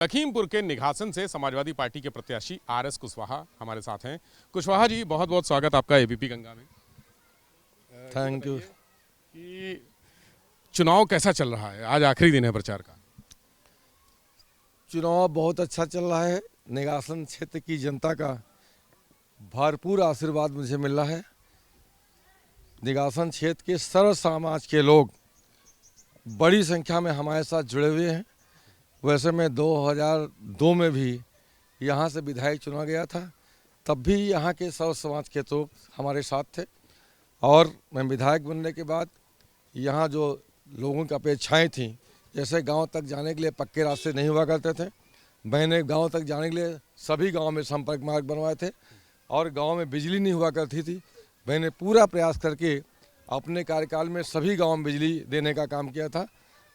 लखीमपुर के निघासन से समाजवादी पार्टी के प्रत्याशी आरएस कुशवाहा हमारे साथ हैं। कुशवाहा जी, बहुत बहुत स्वागत आपका एबीपी गंगा में। Thank you. कि चुनाव कैसा चल रहा है? आज आखिरी दिन है प्रचार का। चुनाव बहुत अच्छा चल रहा है। निघासन क्षेत्र की जनता का भरपूर आशीर्वाद मुझे मिल रहा है। निघासन क्षेत्र के सर्व समाज के लोग बड़ी संख्या में हमारे साथ जुड़े हुए हैं। वैसे मैं 2002 में भी यहाँ से विधायक चुना गया था, तब भी यहाँ के सर्व समाज के लोग हमारे साथ थे। और मैं विधायक बनने के बाद यहाँ जो लोगों की अपेक्षाएं थीं, जैसे गांव तक जाने के लिए पक्के रास्ते नहीं हुआ करते थे, मैंने गांव तक जाने के लिए सभी गांव में संपर्क मार्ग बनवाए थे। और गांव में बिजली नहीं हुआ करती थी, मैंने पूरा प्रयास करके अपने कार्यकाल में सभी गाँव में बिजली देने का काम किया था।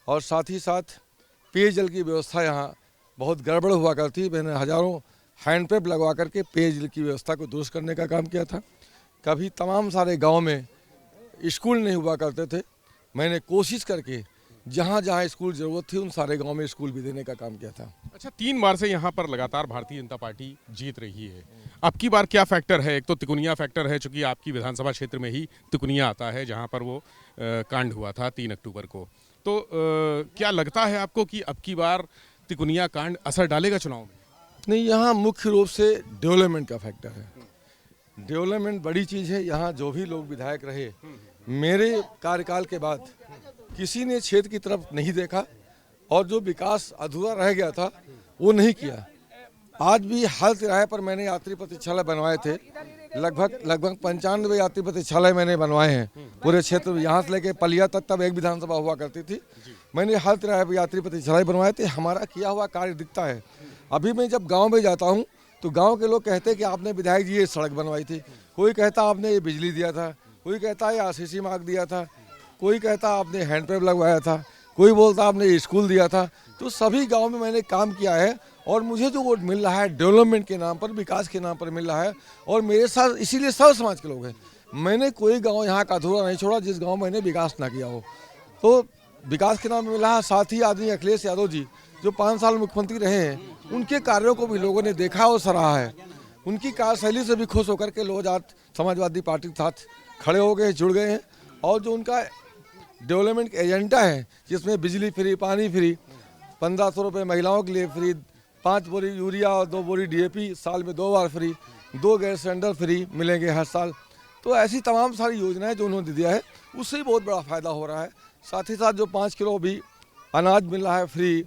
और साथ ही साथ पेयजल की व्यवस्था यहाँ बहुत गड़बड़ हुआ करती, मैंने हज़ारों हैंडपैप लगवा करके पेयजल की व्यवस्था को दुरुस्त करने का काम किया था। कभी तमाम सारे गांव में स्कूल नहीं हुआ करते थे, मैंने कोशिश करके जहाँ जहाँ स्कूल ज़रूरत थी उन सारे गांव में स्कूल भी देने का काम किया था। अच्छा, 3 बार से यहाँ पर लगातार भारतीय जनता पार्टी जीत रही है। अब की बार क्या फैक्टर है? एक तो तिकोनिया फैक्टर है, चूंकि आपकी विधानसभा क्षेत्र में ही तिकोनिया आता है, जहाँ पर वो कांड हुआ था 3 अक्टूबर को। तो क्या लगता है आपको कि अब की बार तिकोनिया कांड असर डालेगा चुनाव में? नहीं, यहाँ मुख्य रूप से डेवलपमेंट का फैक्टर है। डेवलपमेंट बड़ी चीज़ है। यहाँ जो भी लोग विधायक रहे, मेरे कार्यकाल के बाद किसी ने क्षेत्र की तरफ नहीं देखा और जो विकास अधूरा रह गया था वो नहीं किया। आज भी हर तिराहे पर मैंने यात्री प्रतीक्षालय बनवाए थे, लगभग 95 यात्री प्रतीक्षालय मैंने बनवाए हैं पूरे क्षेत्र में। यहाँ से लेके पलिया तक तब एक विधानसभा हुआ करती थी, मैंने हर तिराहे पर यात्री प्रतीक्षालय बनवाए थे। हमारा किया हुआ कार्य दिखता है। अभी मैं जब गाँव में जाता हूँ तो गाँव के लोग कहते हैं कि आपने विधायक जी ये सड़क बनवाई थी, कोई कहता आपने ये बिजली दिया था, कोई कहता है आरसीसी मार्ग दिया था, कोई कहता आपने हैंडपैप लगवाया था, कोई बोलता आपने स्कूल दिया था। तो सभी गांव में मैंने काम किया है और मुझे जो वोट मिल रहा है डेवलपमेंट के नाम पर, विकास के नाम पर मिल रहा है। और मेरे साथ इसीलिए सब समाज के लोग हैं। मैंने कोई गांव यहाँ का अधूरा नहीं छोड़ा जिस गांव मैंने विकास ना किया हो। तो विकास के नाम में मिला है। साथ ही आदमी अखिलेश यादव जी जो 5 साल मुख्यमंत्री रहे हैं, उनके कार्यों को भी लोगों ने देखा और सराहा है। उनकी कार्यशैली से भी खुश होकर के लोग आज समाजवादी पार्टी के साथ खड़े हो गए, जुड़ गए हैं। और जो उनका डेवलपमेंट एजेंडा है, जिसमें बिजली फ्री, पानी फ्री, 1500 रुपये महिलाओं के लिए फ्री, 5 बोरी यूरिया और 2 बोरी डीएपी साल में 2 बार फ्री, 2 गैस सिलेंडर फ्री मिलेंगे हर साल। तो ऐसी तमाम सारी योजनाएं जो उन्होंने दिया है, उससे बहुत बड़ा फ़ायदा हो रहा है। साथ ही साथ जो 5 किलो भी अनाज मिल रहा है फ्री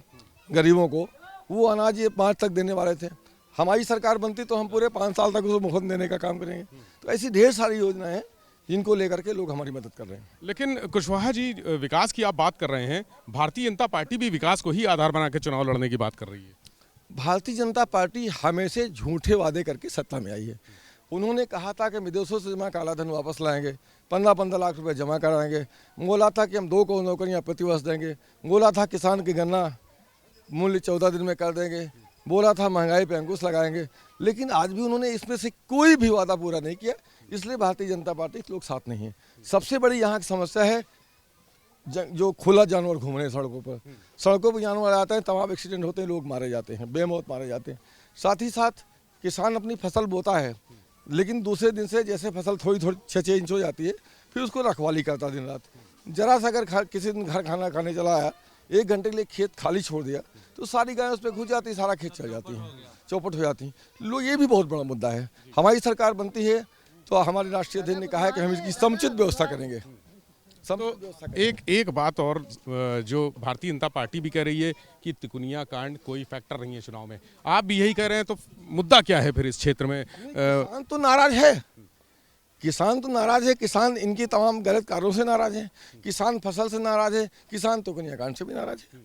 गरीबों को, वो अनाज ये 5 तक देने वाले थे। हमारी सरकार बनती तो हम पूरे 5 साल तक उसको मुफ्त देने का काम करेंगे। तो ऐसी ढेर सारी योजनाएं हैं जिनको लेकर के लोग हमारी मदद कर रहे हैं। लेकिन कुशवाहा जी, विकास की आप बात कर रहे हैं, भारतीय जनता पार्टी भी विकास को ही आधार बना के चुनाव लड़ने की बात कर रही है। भारतीय जनता पार्टी हमेशा झूठे वादे करके सत्ता में आई है। उन्होंने कहा था कि विदेशों से जमा काला धन वापस लाएंगे, 15-15 लाख रुपए जमा कराएंगे, बोला था कि हम 2 करोड़ नौकरियां प्रतिवर्ष देंगे, बोला था किसान की गन्ना मूल्य 14 दिन में कर देंगे, बोला था महंगाई पे अंकुश लगाएंगे। लेकिन आज भी उन्होंने इसमें से कोई भी वादा पूरा नहीं किया। इसलिए भारतीय जनता पार्टी के लोग साथ नहीं है। सबसे बड़ी यहाँ की समस्या है जो खुला जानवर घूम रहे हैं सड़कों पर। सड़कों पर जानवर आते हैं, तमाम एक्सीडेंट होते हैं, लोग मारे जाते हैं, बेमौत मारे जाते हैं। साथ ही साथ किसान अपनी फसल बोता है, लेकिन दूसरे दिन से जैसे फसल थोड़ी 6-6 इंच हो जाती है, फिर उसको रखवाली करता दिन रात। जरा सा अगर किसी दिन घर खाना खाने चला आया, 1 घंटे के लिए खेत खाली छोड़ दिया तो सारी गायें उस पर घुस जाती, सारा खेत चल जाती हैं, चौपट हो जाती हैं। लोग, ये भी बहुत बड़ा मुद्दा है। हमारी सरकार बनती है तो हमारे राष्ट्रीय अध्यक्ष ने कहा है कि हम इसकी समुचित व्यवस्था करेंगे। तो एक बात और, जो भारतीय जनता पार्टी भी कह रही है कि तिकोनिया कांड कोई फैक्टर नहीं है चुनाव में, आप भी यही कह रहे हैं, तो मुद्दा क्या है फिर इस क्षेत्र में? किसान तो नाराज है, किसान तो नाराज है। किसान इनकी तमाम गलत कार्यों से नाराज है, किसान फसल से नाराज है, किसान तिकोनिया कांड से भी नाराज है।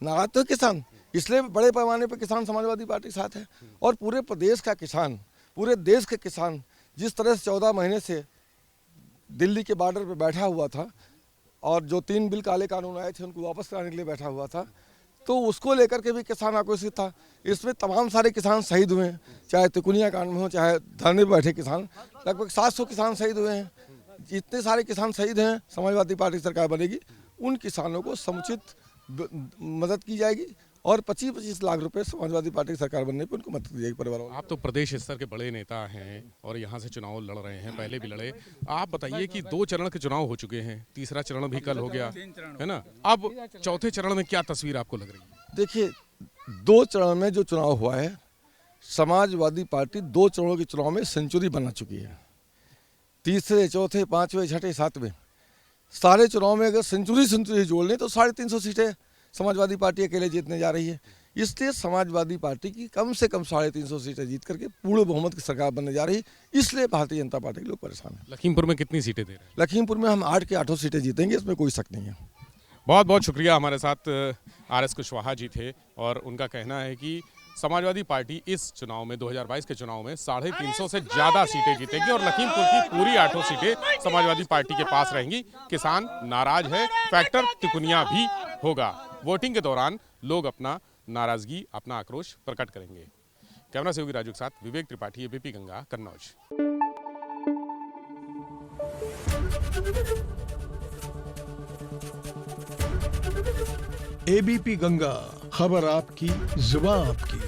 नाराज तो किसान, इसलिए बड़े पैमाने पर किसान समाजवादी पार्टी के साथ है। और पूरे प्रदेश का किसान, पूरे देश के किसान जिस तरह से 14 महीने से दिल्ली के बॉर्डर पे बैठा हुआ था और जो 3 बिल काले कानून आए थे उनको वापस कराने के लिए बैठा हुआ था, तो उसको लेकर के भी किसान आक्रोशित था। इसमें तमाम सारे किसान शहीद हुए हैं, चाहे तिकोनिया कांड में हो, चाहे धरने पर बैठे किसान। लगभग 700 किसान शहीद हुए हैं। जितने सारे किसान शहीद हैं, समाजवादी पार्टी सरकार बनेगी, उन किसानों को समुचित मदद की जाएगी और 25-25 लाख रुपए समाजवादी पार्टी की सरकार बनने पे उनको मत दीजिएगा परिवार वालों। आप तो प्रदेश स्तर के बड़े नेता हैं और यहाँ से चुनाव लड़ रहे हैं, पहले भी लड़े। आप बताइए कि 2 चरण के चुनाव हो चुके हैं, तीसरा चरण भी कल हो गया है ना, अब चौथे चरण में क्या तस्वीर आपको लग रही है? देखिए 2 चरण में जो चुनाव हुआ है, समाजवादी पार्टी 2 चरणों के चुनाव में सेंचुरी बना चुकी है। तीसरे, चौथे, पांचवें, छठे, सातवें सारे चुनाव में अगर सेंचुरी जोड़ लें तो 350 सीटें समाजवादी पार्टी अकेले जीतने जा रही है। इसलिए समाजवादी पार्टी की कम से कम 350 सीटें जीत करके पूर्ण बहुमत की सरकार बनने जा रही है। इसलिए भारतीय जनता पार्टी के लोग परेशान हैं। लखीमपुर में कितनी सीटें दे रहे हैं? लखीमपुर में हम 8 के 8 सीटें जीतेंगे, इसमें कोई शक नहीं है। बहुत बहुत शुक्रिया। हमारे साथ RS कुशवाहा जी थे और उनका कहना है कि समाजवादी पार्टी इस चुनाव में 2022 के चुनाव में 350 से ज़्यादा सीटें जीतेगी और लखीमपुर की पूरी 8 सीटें समाजवादी पार्टी के पास रहेंगी। किसान नाराज है, फैक्टर तिकोनिया भी होगा। वोटिंग के दौरान लोग अपना नाराजगी, अपना आक्रोश प्रकट करेंगे। कैमरा सहयोगी राजू के साथ विवेक त्रिपाठी, ABP गंगा, कन्नौज। ABP गंगा, खबर आपकी, जुबान आपकी।